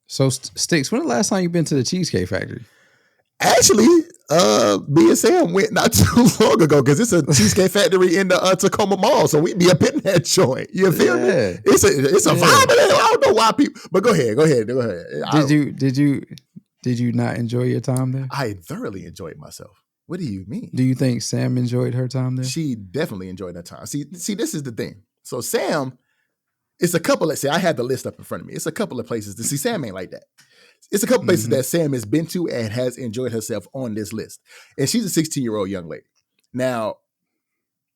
So, Sticks, when the last time you been to the Cheesecake Factory? Actually, me and Sam went not too long ago because it's a Cheesecake Factory in the Tacoma Mall, so we be up in that joint. You feel me? It's a vibe. I don't know why people, but go ahead. Did you not enjoy your time there? I thoroughly enjoyed myself. What do you mean? Do you think Sam enjoyed her time there? She definitely enjoyed her time. See, this is the thing. So Sam, it's a couple. Let's say I had the list up in front of me. It's a couple of places to see. Sam ain't like that. It's a couple places that Sam has been to and has enjoyed herself on this list. And she's a 16-year-old young lady. Now,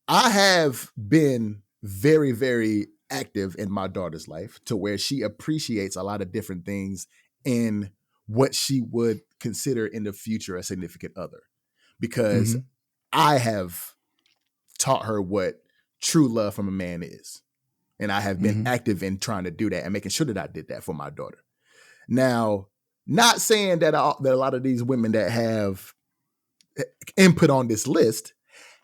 I have been very, very active in my daughter's life to where she appreciates a lot of different things in what she would consider in the future a significant other. Because I have taught her what true love from a man is. And I have been active in trying to do that and making sure that I did that for my daughter. Now, not saying that a lot of these women that have input on this list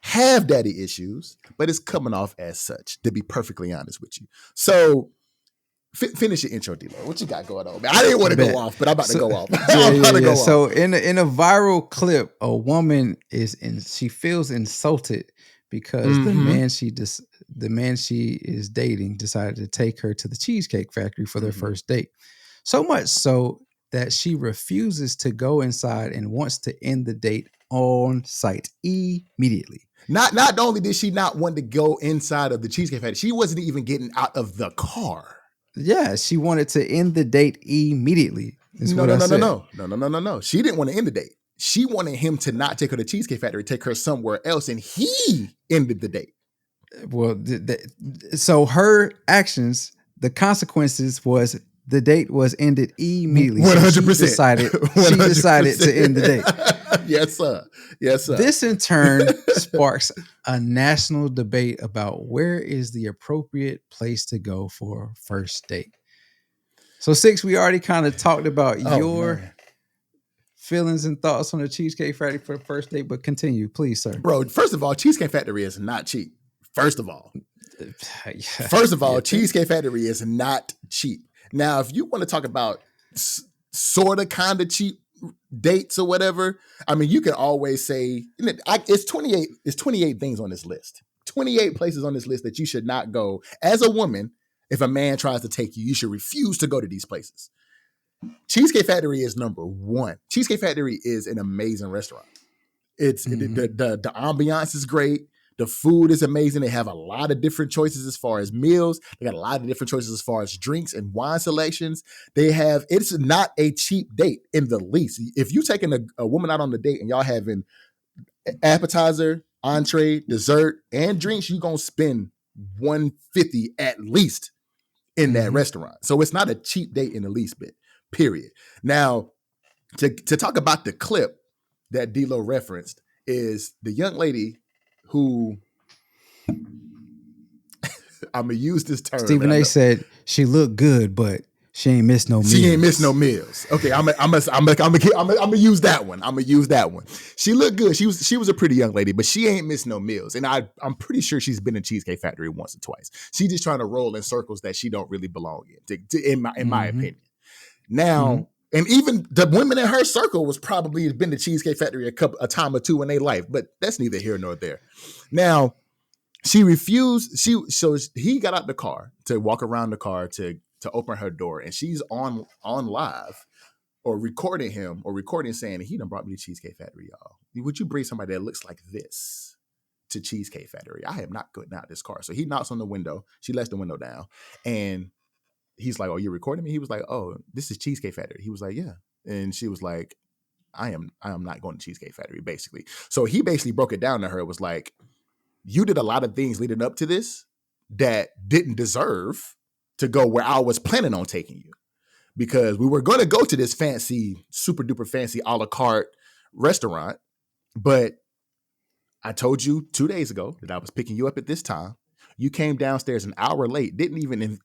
have daddy issues, but it's coming off as such, to be perfectly honest with you. So finish your intro, D-Lo. What you got going on, man? I didn't want to go off, but I'm about to go off. Yeah. So in a viral clip, a woman she feels insulted because the man she is dating decided to take her to the Cheesecake Factory for their first date. So much so that she refuses to go inside and wants to end the date on site immediately. Not only did she not want to go inside of the Cheesecake Factory, she wasn't even getting out of the car. Yeah, she wanted to end the date immediately. No. She didn't want to end the date. She wanted him to not take her to Cheesecake Factory, take her somewhere else, and he ended the date. Well, so her actions, the consequences was the date was ended immediately. 100%. She decided to end the date. Yes, sir. This in turn sparks a national debate about where is the appropriate place to go for a first date. So, Six, we already kind of talked about your feelings and thoughts on the Cheesecake Factory for the first date, but continue, please, sir. Bro, first of all, Cheesecake Factory is not cheap. First of all, Cheesecake Factory is not cheap. Now, if you want to talk about sort of kind of cheap dates or whatever, I mean, you can always say it's 28 things on this list. 28 places on this list that you should not go as a woman. If a man tries to take you, you should refuse to go to these places. Cheesecake Factory is number one. Cheesecake Factory is an amazing restaurant. It's the ambiance is great. The food is amazing. They have a lot of different choices as far as meals. They got a lot of different choices as far as drinks and wine selections. It's not a cheap date in the least. If you're taking a woman out on the date and y'all having appetizer, entree, dessert, and drinks, you're going to spend $150 at least in that restaurant. So it's not a cheap date in the least bit, period. Now, to talk about the clip that D-Lo referenced is the young lady who I'm gonna use this term. Stephen A. said she looked good, but she ain't missed no meals. She ain't missed no meals. Okay, I'm gonna use that one. I'm gonna use that one. She looked good. She was a pretty young lady, but she ain't missed no meals. And I'm pretty sure she's been in Cheesecake Factory once or twice. She's just trying to roll in circles that she don't really belong in my opinion. Now. And even the women in her circle was probably been to Cheesecake Factory a time or two in their life, but that's neither here nor there. Now, she refused. So he got out the car to walk around the car to open her door, and she's on live or recording him or saying, he done brought me to Cheesecake Factory, y'all. Would you bring somebody that looks like this to Cheesecake Factory? I am not getting out this car. So he knocks on the window. She lets the window down, and he's like, "Oh, you're recording me?" He was like, "Oh, this is Cheesecake Factory." He was like, "Yeah." And she was like, I am not going to Cheesecake Factory, basically. So he basically broke it down to her. It was like, you did a lot of things leading up to this that didn't deserve to go where I was planning on taking you. Because we were going to go to this fancy, super duper fancy a la carte restaurant. But I told you 2 days ago that I was picking you up at this time. You came downstairs an hour late, didn't even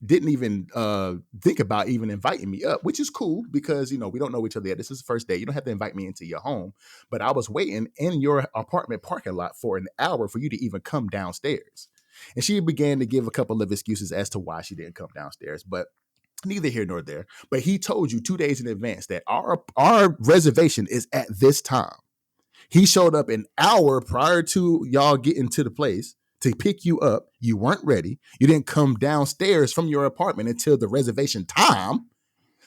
think about even inviting me up, which is cool because, we don't know each other yet. This is the first day. You don't have to invite me into your home. But I was waiting in your apartment parking lot for an hour for you to even come downstairs. And she began to give a couple of excuses as to why she didn't come downstairs. But Neither here nor there. But he told you 2 days in advance that our reservation is at this time. He showed up an hour prior to y'all getting to the place to pick you up. You weren't ready. You didn't come downstairs from your apartment until the reservation time.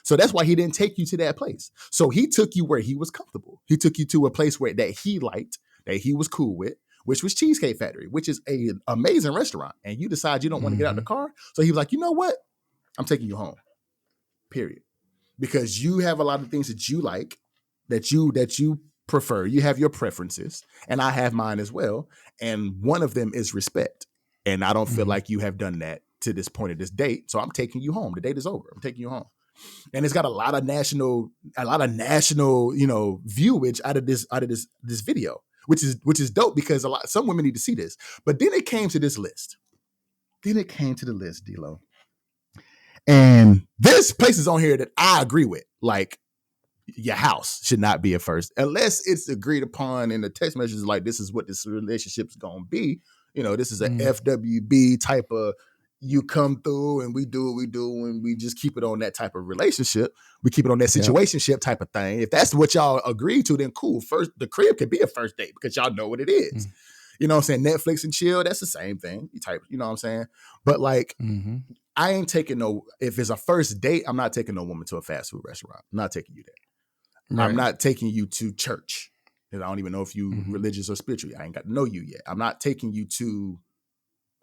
So that's why he didn't take you to that place. So he took you where he was comfortable. He took you to a place where that he liked, that he was cool with, which was Cheesecake Factory, which is an amazing restaurant. And you decide you don't want to get out of the car. So he was like, you know what? I'm taking you home. Period. Because you have a lot of things that you like, that you prefer. You have your preferences, and I have mine as well. And one of them is respect. And I don't feel like you have done that to this point of this date. So I'm taking you home. The date is over. I'm taking you home. And it's got a lot of national, viewage out of this video, which is dope because some women need to see this. But then it came to this list. D-Lo. And there's places on here that I agree with, like your house should not be a first unless it's agreed upon in the text messages. Like, this is what this relationship's gonna be. This is an FWB type of, you come through and we do what we do, and we just keep it on that type of relationship. We keep it on that situationship type of thing. If that's what y'all agree to, then cool. First, the crib could be a first date because y'all know what it is. You know what I'm saying? Netflix and chill, that's the same thing. You know what I'm saying? But like, I ain't taking if it's a first date, I'm not taking no woman to a fast food restaurant. I'm not taking you there. Right. I'm not taking you to church. Because I don't even know if you religious or spiritual. I ain't got to know you yet. I'm not taking you to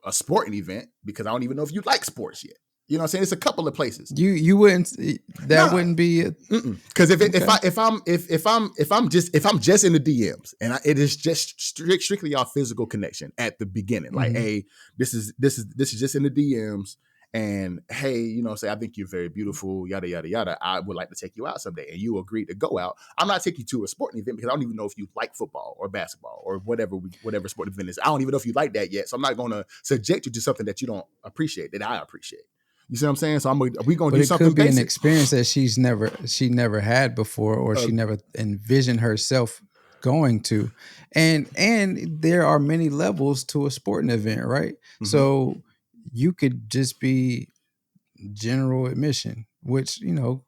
a sporting event because I don't even know if you like sports yet. You know what I'm saying? It's a couple of places. You wouldn't, wouldn't be because if I'm just in the DMs and it is just strictly our physical connection at the beginning, like, hey, this is just in the DMs. And hey, say, I think you're very beautiful, yada, yada, yada. I would like to take you out someday. And you agree to go out. I'm not taking you to a sporting event because I don't even know if you like football or basketball or whatever sport event is. I don't even know if you like that yet. So I'm not going to subject you to something that you don't appreciate, that I appreciate. You see what I'm saying? So we're going to do something. It could be basic. An experience that she never had before, or she never envisioned herself going to. And there are many levels to a sporting event, right? So you could just be general admission, which,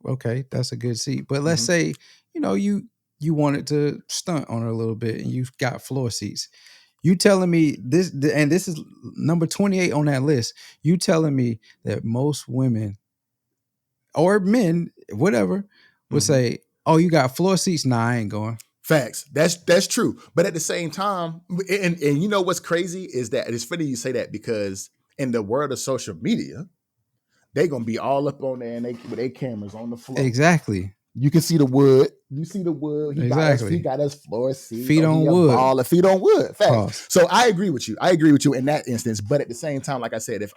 okay, that's a good seat. But let's say, you wanted to stunt on her a little bit and you got floor seats. You telling me this, and this is number 28 on that list. You telling me that most women or men, whatever, would say, oh, you got floor seats? Nah, I ain't going. Facts. That's true. But at the same time, and you know what's crazy is that it's funny you say that, because in the world of social media, they gonna be all up on there and with their cameras on the floor. Exactly. You can see the wood. You see the wood. He got us floor seats. Feet on wood. Feet on wood. Facts. So I agree with you. In that instance. But at the same time, like I said,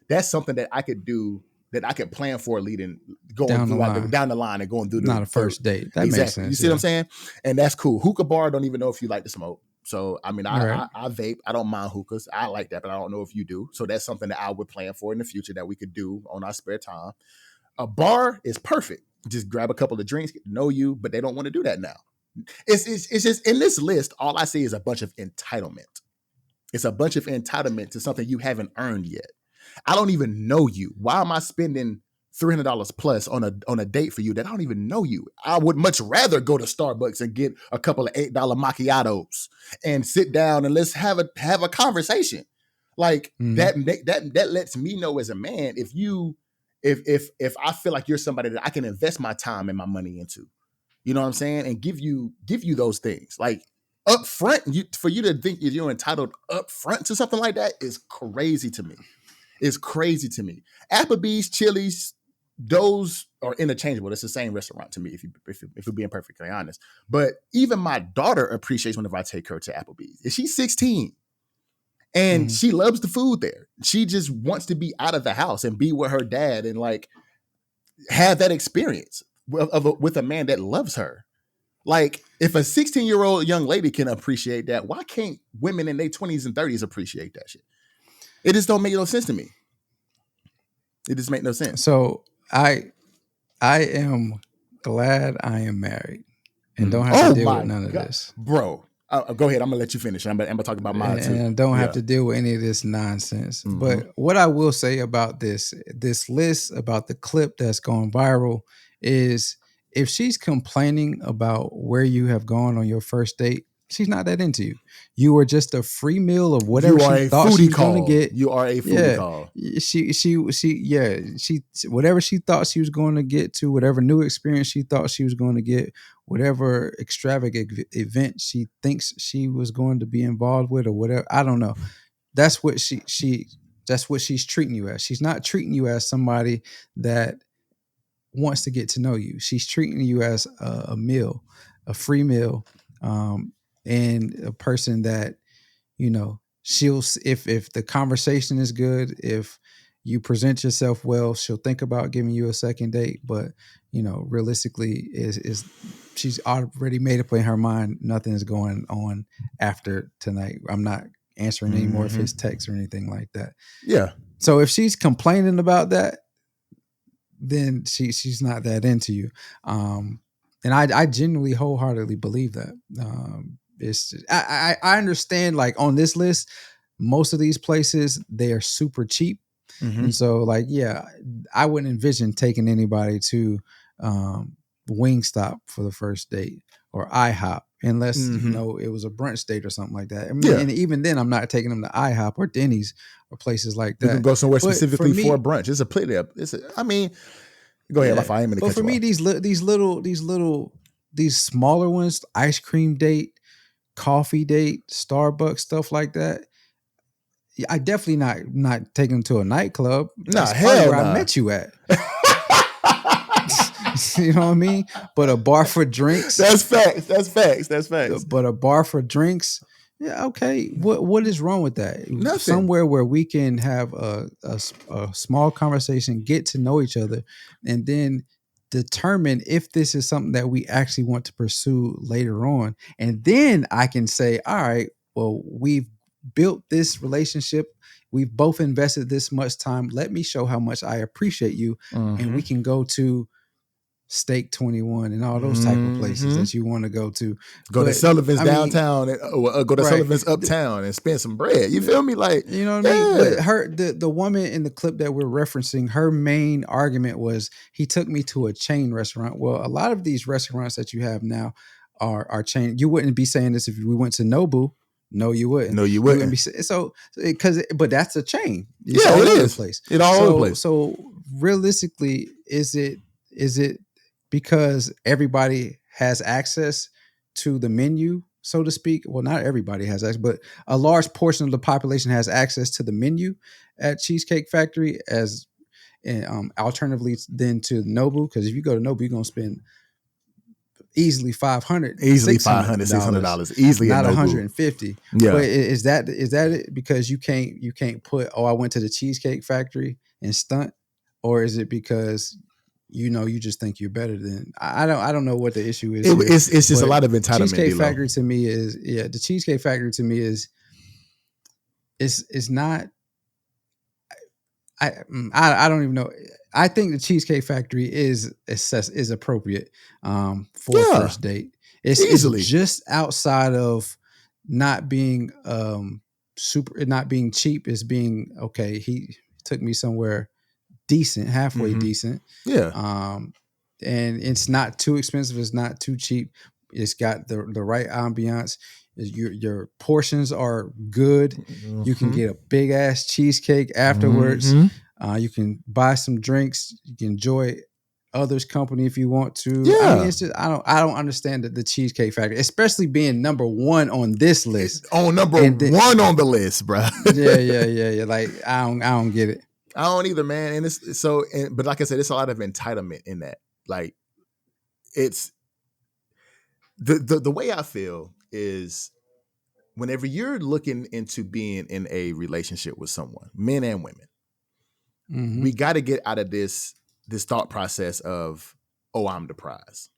that's something that I could do, that I could plan for down the line and going through not a first date. That makes sense. You see what I'm saying? And that's cool. Hookah bar, don't even know if you like to smoke. So, I mean, I vape. I don't mind hookahs. I like that, but I don't know if you do. So that's something that I would plan for in the future that we could do on our spare time. A bar is perfect. Just grab a couple of drinks, get to know you, but they don't want to do that now. It's just in this list, all I see is a bunch of entitlement. It's a bunch of entitlement to something you haven't earned yet. I don't even know you. Why am I spending $300 plus on a date for you that I don't even know you? I would much rather go to Starbucks and get a couple of $8 macchiatos and sit down and let's have a conversation. Like that lets me know as a man, if I feel like you're somebody that I can invest my time and my money into, you know what I'm saying, and give you those things like up front. For you to think you're entitled up front to something like that is crazy to me. It's crazy to me. Applebee's, Chili's, those are interchangeable. It's the same restaurant to me, if you're being perfectly honest. But even my daughter appreciates whenever I take her to Applebee's. And she's 16. And she loves the food there. She just wants to be out of the house and be with her dad and like have that experience with a man that loves her. Like, if a 16-year-old young lady can appreciate that, why can't women in their 20s and 30s appreciate that shit? It just don't make no sense to me. It just make no sense. So I am glad I am married and don't have to deal with none of this. Bro, Go ahead. I'm gonna let you finish. I'm gonna talk about mine too. And don't have Yeah. to deal with any of this nonsense. Mm-hmm. But what I will say about this list, about the clip that's going viral, is if she's complaining about where you have gone on your first date, she's not that into you. You are just a free meal of whatever You are she a thought she foodie was going to call. get. You are a foodie Yeah, call. she whatever she thought she was going to get to, whatever new experience she thought she was going to get, whatever extravagant event she thinks she was going to be involved with, or whatever. I don't know. That's what that's what she's treating you as. She's not treating you as somebody that wants to get to know you. She's treating you as a meal, a free meal, and a person that, you know, she'll, if the conversation is good, if you present yourself well, she'll think about giving you a second date. But, you know, realistically, is she's already made up in her mind nothing is going on after tonight. I'm not answering any more of his texts or anything like that. Yeah. So if she's complaining about that, then she's not that into you. And I genuinely wholeheartedly believe that. It's just, I understand, like, on this list, most of these places, they are super cheap. And so, like, yeah, I wouldn't envision taking anybody to Wingstop for the first date, or IHOP, unless you know it was a brunch date or something like that. I mean, and even then, I'm not taking them to IHOP or Denny's or places like that. You can go somewhere But specifically me, for a brunch. It's a play there. I mean, go ahead. I am in the but for me, these smaller ones, ice cream date, coffee date, Starbucks, stuff like that, I definitely not taking them to a nightclub. That's probably where I met you at. You know what I mean? But a bar for drinks. That's facts. But a bar for drinks. Yeah, okay. What is wrong with that? Nothing. Somewhere where we can have a small conversation, get to know each other, and then determine if this is something that we actually want to pursue later on. And then I can say, all right, well, we've built this relationship. We've both invested this much time. Let me show how much I appreciate you. And we can go to Steak 21 and all those type of places that you want to go to. Go to Sullivan's downtown and go to Sullivan's uptown and spend some bread. You feel me? Like, you know what I mean? But the woman in the clip that we're referencing, her main argument was, he took me to a chain restaurant. Well, a lot of these restaurants that you have now are chain. You wouldn't be saying this if we went to Nobu. No, you wouldn't. No, you wouldn't. But that's a chain. It's all over the place. It's all over the place. So realistically, is it because everybody has access to the menu, so to speak? Well, not everybody has access, but a large portion of the population has access to the menu at Cheesecake Factory, as alternatively then to Nobu. Because if you go to Nobu, you're gonna spend easily $500, $600, easily, not $150. Yeah. But is that it? Because you can't put, I went to the Cheesecake Factory and stunt, or is it because you just think you're better than? I don't know what the issue is. It's just a lot of entitlement. Cheesecake Factory to me is the Cheesecake Factory to me is not. I don't even know. I think the Cheesecake Factory is appropriate for a first date. It's just outside of not being not being cheap. It's being okay. He took me somewhere decent, halfway decent. Yeah. And it's not too expensive. It's not too cheap. It's got the right ambiance. Your portions are good. You can get a big ass cheesecake afterwards. You can buy some drinks. You can enjoy others' company if you want to. Yeah. I mean, it's just I don't understand the Cheesecake Factory, especially being number one on this list. On number one on the list, bro. Yeah. Like I don't get it. I don't either, man. And it's so, but like I said, it's a lot of entitlement in that. Like, it's the way I feel is, whenever you're looking into being in a relationship with someone, men and women, we got to get out of this thought process of, oh, I'm the prize,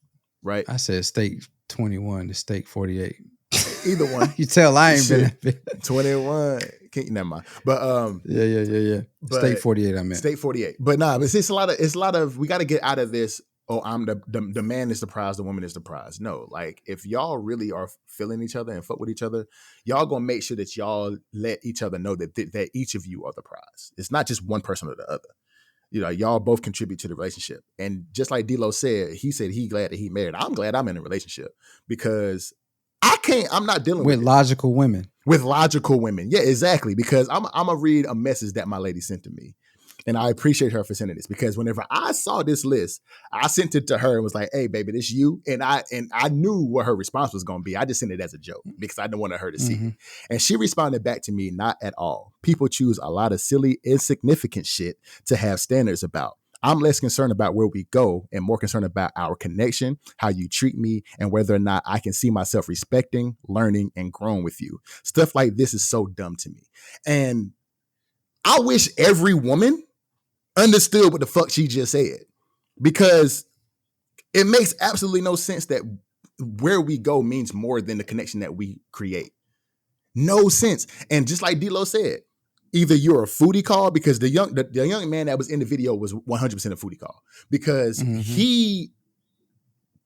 right? I said Steak 21 to Steak 48. Either one. You tell I ain't been 21. Never mind. But yeah. Steak 48. I meant Steak 48. But nah, it's a lot of. We got to get out of this. oh, I'm the man is the prize, the woman is the prize. No, like if y'all really are feeling each other and fuck with each other, y'all gonna make sure that y'all let each other know that each of you are the prize. It's not just one person or the other. You know, y'all both contribute to the relationship. And just like D-Lo said he glad that he married. I'm glad I'm in a relationship because I'm not dealing with with logical women. With logical women. Yeah, exactly. Because I'm gonna read a message that my lady sent to me. And I appreciate her for sending this because whenever I saw this list, I sent it to her and was like, "Hey, baby, this you." And I knew what her response was going to be. I just sent it as a joke because I didn't want her to see it. And she responded back to me, "Not at all. People choose a lot of silly, insignificant shit to have standards about. I'm less concerned about where we go and more concerned about our connection, how you treat me, and whether or not I can see myself respecting, learning, and growing with you. Stuff like this is so dumb to me." And I wish every woman understood what the fuck she just said, because it makes absolutely no sense that where we go means more than the connection that we create. No sense. And just like D-Lo said, either you're a foodie call, because the young man that was in the video was 100% a foodie call, because he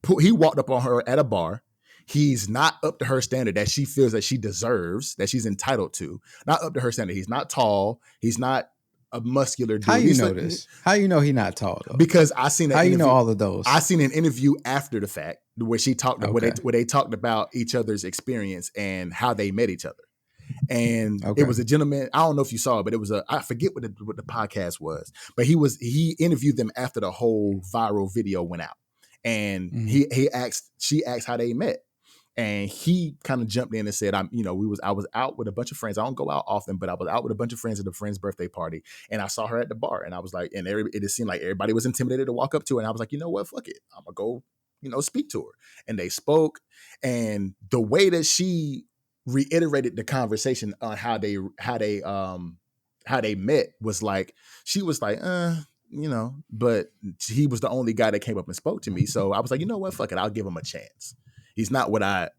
walked up on her at a bar. He's not up to her standard that she feels that she deserves, that she's entitled to. Not up to her standard. He's not tall. He's not a muscular dude. How you know this? How you know he not tall though? Because I seen how you know all of those. I seen an interview after the fact where she talked where they talked about each other's experience and how they met each other. And it was a gentleman. I don't know if you saw it, but it was I forget what the podcast was, but he interviewed them after the whole viral video went out, and she asked how they met. And he kind of jumped in and said, I was out with a bunch of friends. I don't go out often, but I was out with a bunch of friends at a friend's birthday party. And I saw her at the bar. And I was like, it just seemed like everybody was intimidated to walk up to her. And I was like, you know what? Fuck it. I'm going to go, speak to her. And they spoke. And the way that she reiterated the conversation on how they met was like, she was like, but he was the only guy that came up and spoke to me. So I was like, you know what? Fuck it. I'll give him a chance. He's not what I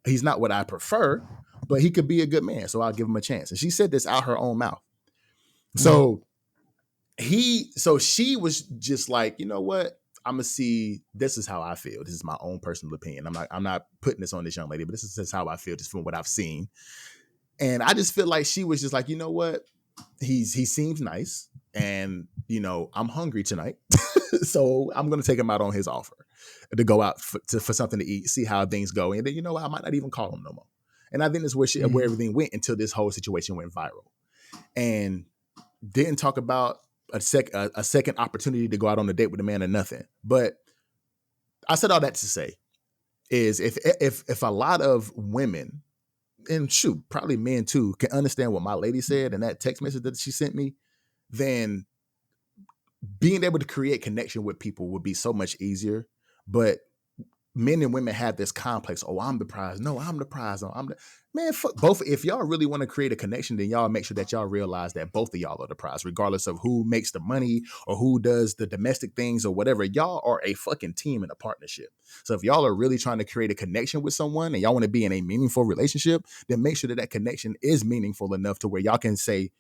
prefer, but he could be a good man. So I'll give him a chance. And she said this out her own mouth. So she was just like, you know what? I'm gonna see. This is how I feel. This is my own personal opinion. I'm not putting this on this young lady, but this is just how I feel, just from what I've seen. And I just feel like she was just like, you know what? He seems nice, and I'm hungry tonight, so I'm gonna take him out on his offer to go out for something to eat, see how things go, and then I might not even call him no more. And I think that's where where everything went until this whole situation went viral, and didn't talk about a second opportunity to go out on a date with a man or nothing. But I said all that to say is if a lot of women, and shoot, probably men too, can understand what my lady said and that text message that she sent me, then being able to create connection with people would be so much easier. But men and women have this complex. Oh, I'm the prize. No, I'm the prize. No, man. Fuck both. If y'all really want to create a connection, then y'all make sure that y'all realize that both of y'all are the prize, regardless of who makes the money or who does the domestic things or whatever. Y'all are a fucking team in a partnership. So if y'all are really trying to create a connection with someone and y'all want to be in a meaningful relationship, then make sure that connection is meaningful enough to where y'all can say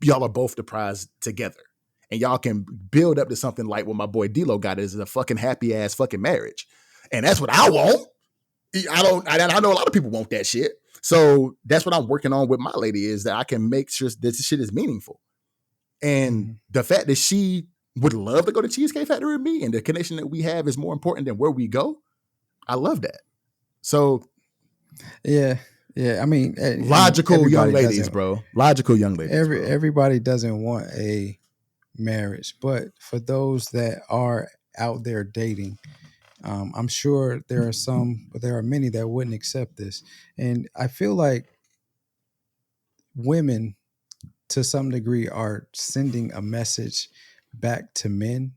y'all are both the prize together. And y'all can build up to something like what my boy D-Lo got is a fucking happy ass fucking marriage. And that's what I want. I know a lot of people want that shit. So that's what I'm working on with my lady, is that I can make sure that this shit is meaningful. And the fact that she would love to go to Cheesecake Factory with me and the connection that we have is more important than where we go, I love that. So yeah. I mean, logical young ladies, bro. Logical young ladies. Everybody doesn't want a marriage, but for those that are out there dating, I'm sure there are many that wouldn't accept this. And I feel like women, to some degree, are sending a message back to men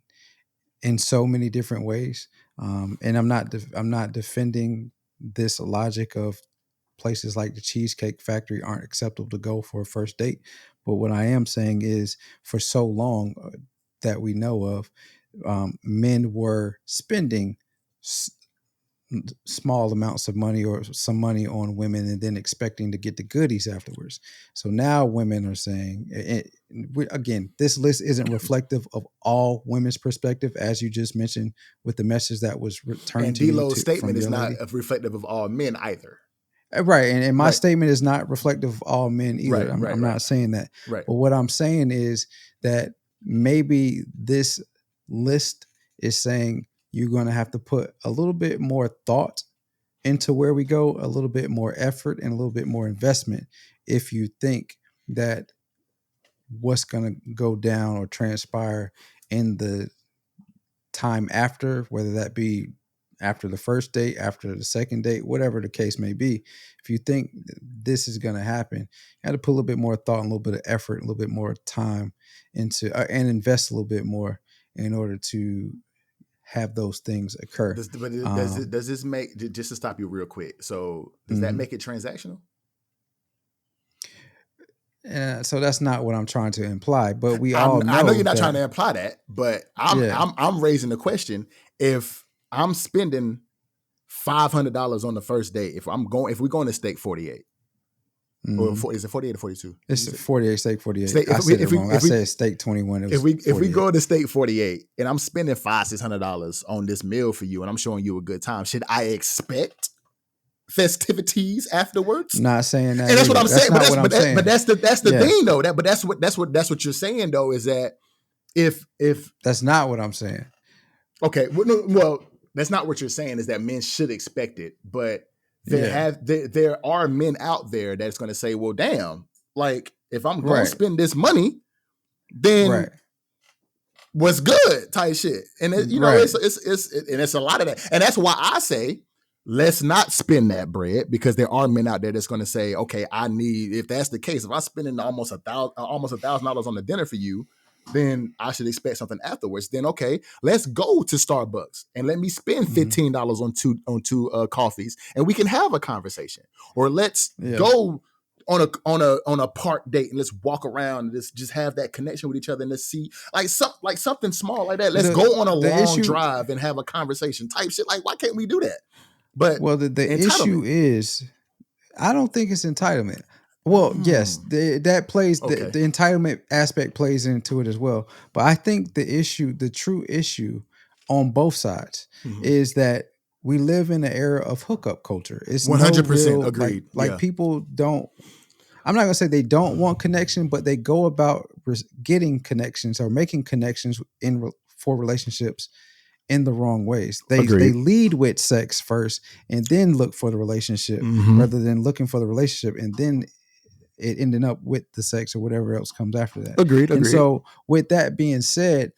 in so many different ways. And I'm not defending this logic of places like the Cheesecake Factory aren't acceptable to go for a first date. But what I am saying is, for so long that we know of, men were spending small amounts of money or some money on women and then expecting to get the goodies afterwards. So now women are saying, again, this list isn't reflective of all women's perspective, as you just mentioned with the message that was returned And to you D-Lo's from statement is your not lady. reflective of all men either. Right. And my Right. statement is not reflective of all men either. I'm not saying that. Right. But what I'm saying is that maybe this list is saying you're going to have to put a little bit more thought into where we go, a little bit more effort and a little bit more investment if you think that what's going to go down or transpire in the time after, whether that be after the first date, after the second date, whatever the case may be. If you think this is going to happen, you have to put a little bit more thought, and a little bit of effort, a little bit more time into, and invest a little bit more in order to have those things occur. Does this make, just to stop you real quick, so does that make it transactional? So that's not what I'm trying to imply, but we I know you're not that, trying to imply that, but I'm raising the question: if I'm spending $500 on the first date, if we're going to steak 48, or is it 48 or 42? It's 48, steak 48. Steak, I said it wrong. I said steak 21. If we go to steak 48 and I'm spending $500-$600 on this meal for you, and I'm showing you a good time, should I expect festivities afterwards? Not saying that, and that's either. what I'm saying. But that's the thing, though. That's what you're saying, though, is that if that's not what I'm saying. Okay, well, that's not what you're saying. Is that men should expect it, but there are men out there that's going to say, well, damn, like if I'm going to spend this money, then what's good type shit. And it's a lot of that, and that's why I say, let's not spend that bread, because there are men out there that's going to say, okay, if that's the case, if I'm spending almost $1,000 on the dinner for you, then I should expect something afterwards. Then, okay, let's go to Starbucks and let me spend $15 on two coffees, and we can have a conversation. Or let's go on a park date and let's walk around and just have that connection with each other, and let's see something small like that. Let's go on a long drive and have a conversation type shit. Like, why can't we do that? But the issue is, I don't think it's entitlement. Well, yes, that plays the entitlement aspect plays into it as well. But I think the true issue on both sides is that we live in an era of hookup culture. It's 100% agreed. Like people don't. I'm not gonna say they don't want connection, but they go about getting connections or making connections for relationships in the wrong ways. They lead with sex first and then look for the relationship, rather than looking for the relationship and then it ending up with the sex or whatever else comes after that. Agreed. And so with that being said,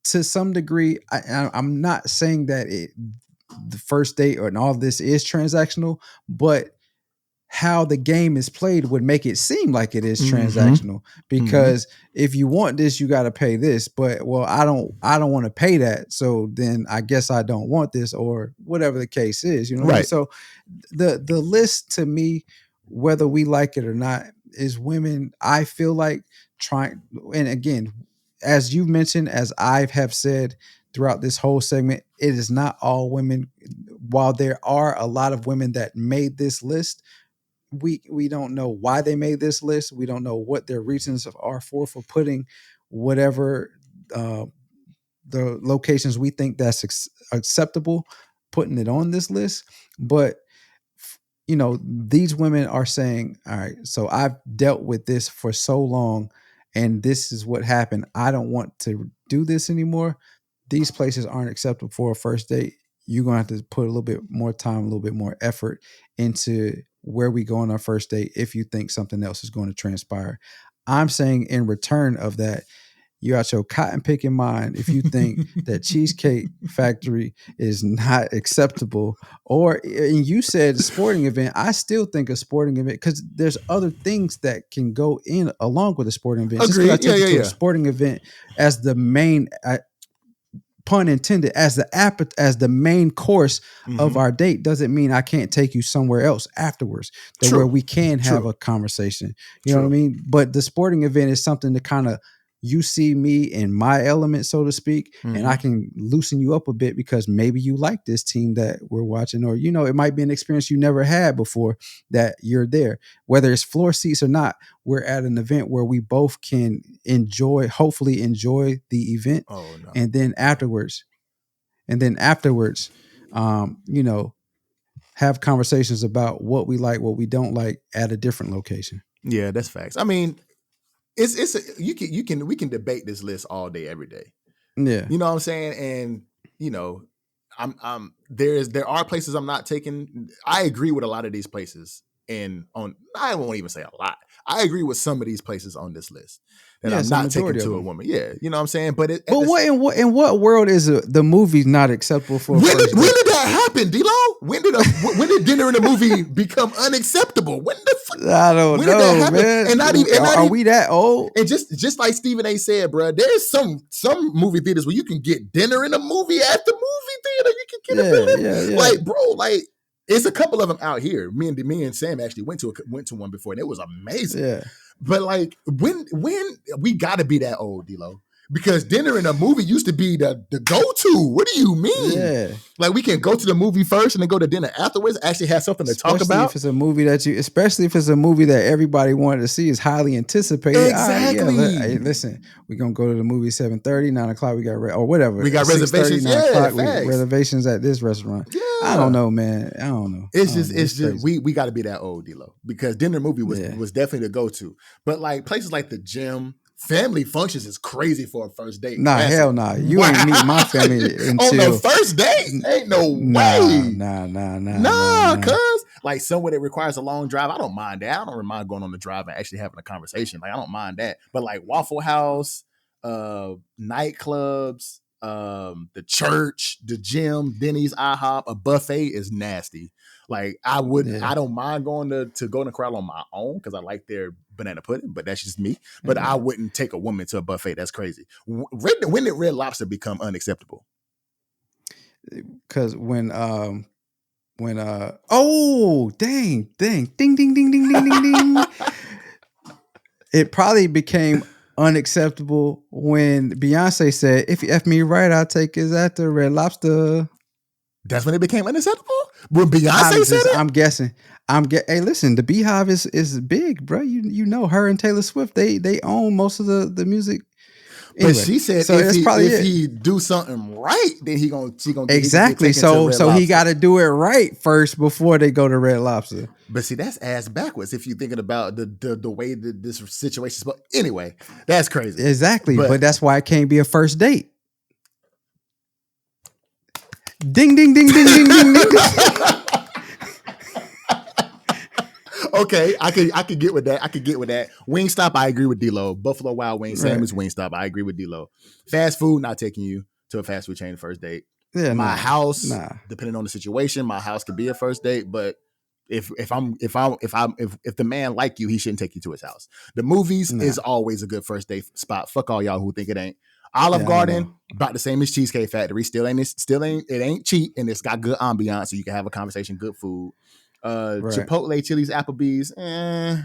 to some degree, I'm not saying that the first date and all this is transactional, but how the game is played would make it seem like it is transactional, because if you want this, you got to pay this, but well, I don't want to pay that. So then I guess I don't want this, or whatever the case is, you know? Right. So the list, to me, whether we like it or not, is women, I feel like, trying, and again, as you mentioned, as I have said throughout this whole segment, it is not all women. While there are a lot of women that made this list, we don't know why they made this list. We don't know what their reasons are for putting whatever the locations we think that's acceptable, putting it on this list. But these women are saying, all right, so I've dealt with this for so long and this is what happened. I don't want to do this anymore. These places aren't acceptable for a first date. You're going to have to put a little bit more time, a little bit more effort into where we go on our first date if you think something else is going to transpire. I'm saying in return of that, you out your cotton picking mind if you think that Cheesecake Factory is not acceptable. Or, and you said sporting event, I still think a sporting event, because there's other things that can go in along with a sporting event. Agreed. Just because I take you to a sporting event as the main, pun intended, as the main course of our date, doesn't mean I can't take you somewhere else afterwards where we can have a conversation. You know what I mean? But the sporting event is something to kind of you see me in my element, so to speak, and I can loosen you up a bit because maybe you like this team that we're watching, or it might be an experience you never had before that you're there. Whether it's floor seats or not, we're at an event where we both can hopefully enjoy the event, Oh no. and then afterwards, you know, have conversations about what we like, what we don't like at a different location. Yeah, that's facts. I mean, we can debate this list all day, every day. Yeah. You know what I'm saying? And there are places I'm not taking. I agree with a lot of these places, and I won't even say a lot. I agree with some of these places on this list that I'm not taking to a woman. Yeah, you know what I'm saying? But in what world is the movie not acceptable for? When did that happen, D-Lo? When did dinner in a movie become unacceptable? When the fuck? I don't know, man. And are we that old? And just like Stephen A. said, bro, there's some movie theaters where you can get dinner in a movie at the movie theater. You can get yeah. Like, bro, like it's a couple of them out here. Me and Sam actually went to one before, and it was amazing. Yeah. But like when we got to be that old, D-Lo. Because dinner in a movie used to be the go-to. What do you mean? Yeah. Like we can go to the movie first and then go to dinner afterwards, actually have something to talk about. Especially if it's a movie that everybody wanted to see, is highly anticipated. Exactly. Hey, listen, we're going to go to the movie 7:30, 9 o'clock, we got or whatever. We got reservations. 9 o'clock, reservations at this restaurant. Yeah. I don't know, man. I don't know. It's just we got to be that old, D-Lo. Because dinner movie was definitely the go-to. But like places like the gym, family functions is crazy for a first date. Nah, hell nah. You ain't meet my family until on the first date. Ain't no way. Nah. Cuz like somewhere that requires a long drive, I don't mind that. I don't mind going on the drive and actually having a conversation. Like I don't mind that. But like Waffle House, nightclubs, the church, the gym, Denny's, IHOP, a buffet is nasty. Like I don't mind going to Golden Corral on my own because I like their banana pudding, but that's just me. But I wouldn't take a woman to a buffet. That's crazy. When did Red Lobster become unacceptable? Because when oh dang ding ding ding ding ding ding it probably became unacceptable when Beyonce said, "If you F me right, I'll take his after Red Lobster." That's when it became unacceptable? When Beyonce said it? I'm guessing. Hey, listen, the Beehive is big, bro. You know her and Taylor Swift, they own most of the music. Anyway, but she said if he do something right, then she gonna exactly. So he got to do it right first before they go to Red Lobster. But see, that's ass backwards if you're thinking about the way that this situation is. But anyway, that's crazy. Exactly, but that's why it can't be a first date. Ding ding ding ding ding ding ding. Okay, I could get with that. Wingstop, I agree with D-Lo. Buffalo Wild Wings, same as Wingstop. I agree with D-Lo. Fast food, not taking you to a fast food chain first date. Yeah, my house, depending on the situation, my house could be a first date. But if the man like you, he shouldn't take you to his house. The movies is always a good first date spot. Fuck all y'all who think it ain't. Olive Garden, about the same as Cheesecake Factory. It ain't cheap, and it's got good ambiance, so you can have a conversation, good food. Chipotle, Chili's, Applebee's. Yeah.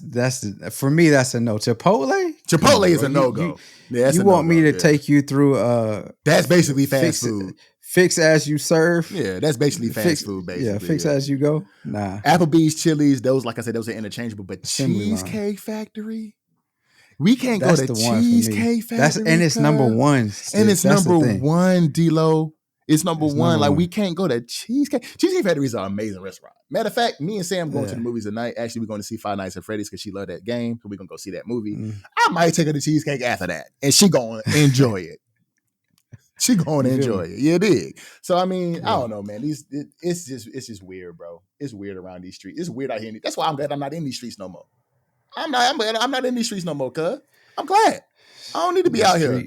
That's for me. That's a no. Chipotle is a no go. You want me to take you through? That's basically fast food. Fix as you serve. Yeah, that's basically fast food. Basically, fix as you go. Nah. Applebee's, Chili's, those like I said, those are interchangeable. But Cheesecake Factory. We can't go to Cheesecake Factory. And it's number one. And it's number one, D-Lo. It's number one. Like, we can't go to Cheesecake. Cheesecake Factory is an amazing restaurant. Matter of fact, me and Sam going to the movies tonight. Actually, we're going to see Five Nights at Freddy's because she loved that game. So we're going to go see that movie. I might take her to Cheesecake after that. And she going to enjoy it. She going to enjoy it. Yeah, dig. So, I mean, I don't know, man. It's just weird, bro. It's weird around these streets. It's weird out here. That's why I'm glad I'm not in these streets no more. I'm not in these streets no more, cuz. I'm glad. I don't need to be out here.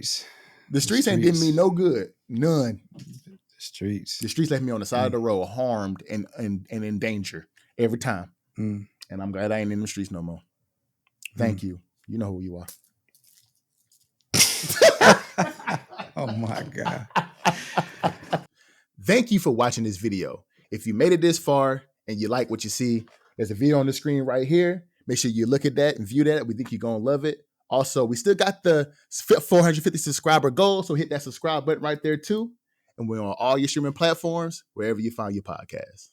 The streets ain't giving me no good. None. The streets left me on the side of the road, harmed and in danger every time. And I'm glad I ain't in the streets no more. Thank you. You know who you are. Oh my God. Thank you for watching this video. If you made it this far and you like what you see, there's a video on the screen right here. Make sure you look at that and view that. We think you're going to love it. Also, we still got the 450 subscriber goal, so hit that subscribe button right there too. And we're on all your streaming platforms, wherever you find your podcasts.